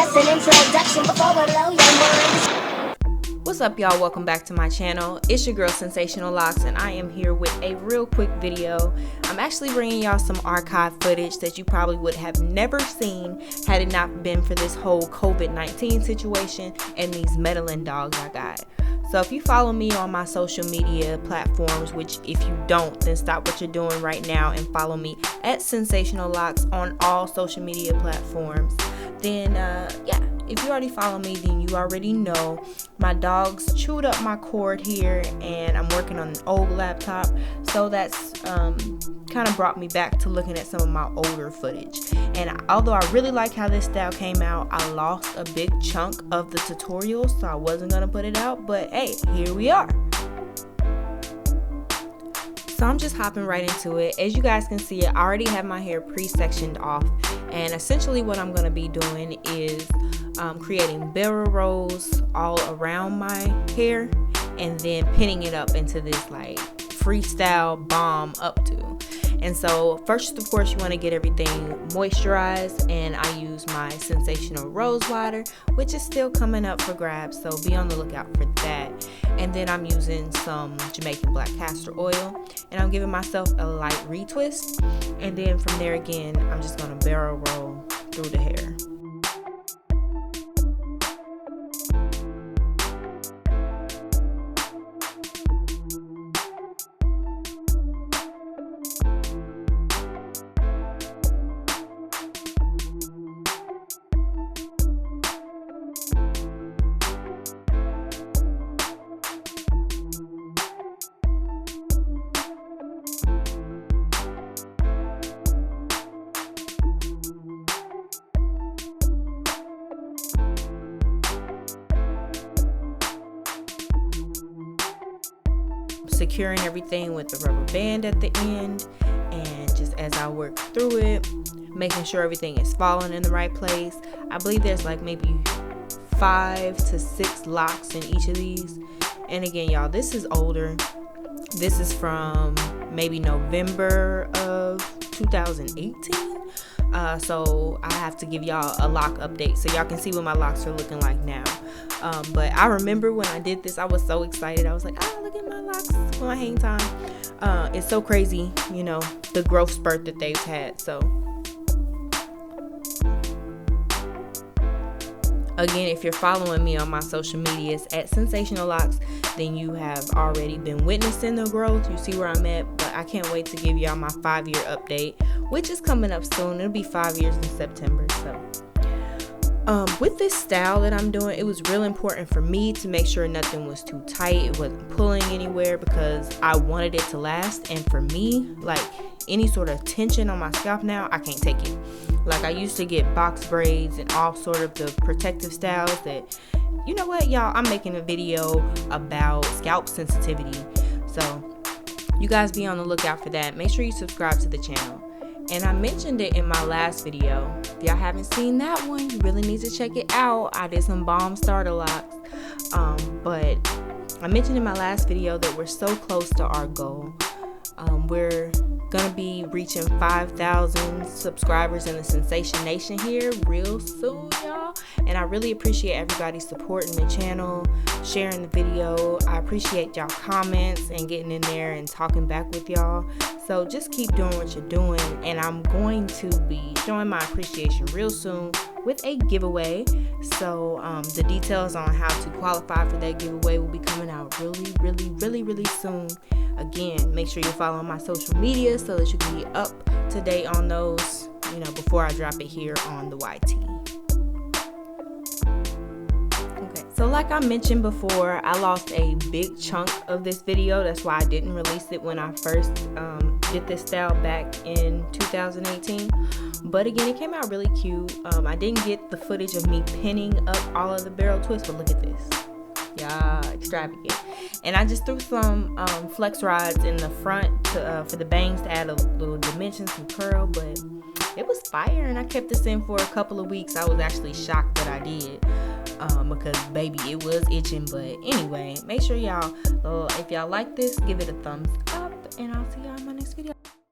just an introduction before we blow your mind. What's up, y'all? Welcome back to my channel. It's your girl Sensational Locks, and I am here with a real quick video. I'm actually bringing y'all some archive footage that you probably would have never seen had it not been for this whole COVID-19 situation and these meddling dogs I got. So if you follow me on my social media platforms, which if you don't, then stop what you're doing right now and follow me at Sensational Locks on all social media platforms. Then yeah, if you already follow me, then you already know my dogs chewed up my cord here, and I'm working on an old laptop, so that's kind of brought me back to looking at some of my older footage. And although I really like how this style came out, I lost a big chunk of the tutorial, so I wasn't gonna put it out, but hey, here we are. So I'm just hopping right into it. As you guys can see, I already have my hair pre-sectioned off, and essentially what I'm going to be doing is creating barrel rolls all around my hair and then pinning it up into this like freestyle bomb updo. And so first, of course, you want to get everything moisturized, and I use my Sensational Rose Water, which is still coming up for grabs, so be on the lookout for that. And then I'm using some Jamaican black castor oil, and I'm giving myself a light retwist, and then from there again, I'm just going to barrel roll through the hair. Securing everything with the rubber band at the end, and just as I work through it, making sure everything is falling in the right place. I believe there's like maybe 5 to 6 locks in each of these. And again, y'all, this is older. This is from maybe November of 2018. So I have to give y'all a lock update so y'all can see what my locks are looking like now. But I remember when I did this, I was so excited. I was like, ah, look at my locks for my hang time. It's so crazy, you know, the growth spurt that they've had. So again, if you're following me on my social medias at Sensational Locks, then you have already been witnessing the growth. You see where I'm at, but I can't wait to give y'all my 5-year update, which is coming up soon. It'll be 5 years in September. So with this style that I'm doing, it was real important for me to make sure nothing was too tight. It wasn't pulling anywhere because I wanted it to last. And for me, like any sort of tension on my scalp now, I can't take it. Like I used to get box braids and all sort of the protective styles that, you know what, y'all, I'm making a video about scalp sensitivity. So you guys be on the lookout for that. Make sure you subscribe to the channel. And I mentioned it in my last video. If y'all haven't seen that one, you really need to check it out. I did some bomb starter locks. But I mentioned in my last video that we're so close to our goal. We're gonna be reaching 5,000 subscribers in the Cynsation Nation here real soon, y'all. And I really appreciate everybody supporting the channel, sharing the video. I appreciate y'all comments and getting in there and talking back with y'all. So just keep doing what you're doing, and I'm going to be showing my appreciation real soon with a giveaway. So the details on how to qualify for that giveaway will be coming out really soon. Again, make sure you follow my social media so that you can be up to date on those, you know, before I drop it here on the YT. Okay, so like I mentioned before, I lost a big chunk of this video. That's why I didn't release it when I first did this style back in 2018. But again, it came out really cute. I didn't get the footage of me pinning up all of the barrel twists, but look at this. Yeah, extravagant. And I just threw some flex rods in the front to, for the bangs to add a little dimension, some curl, but it was fire, and I kept this in for a couple of weeks. I was actually shocked that I did because baby, it was itching. But anyway, make sure y'all, if y'all like this, give it a thumbs up, and I'll see y'all in my next video.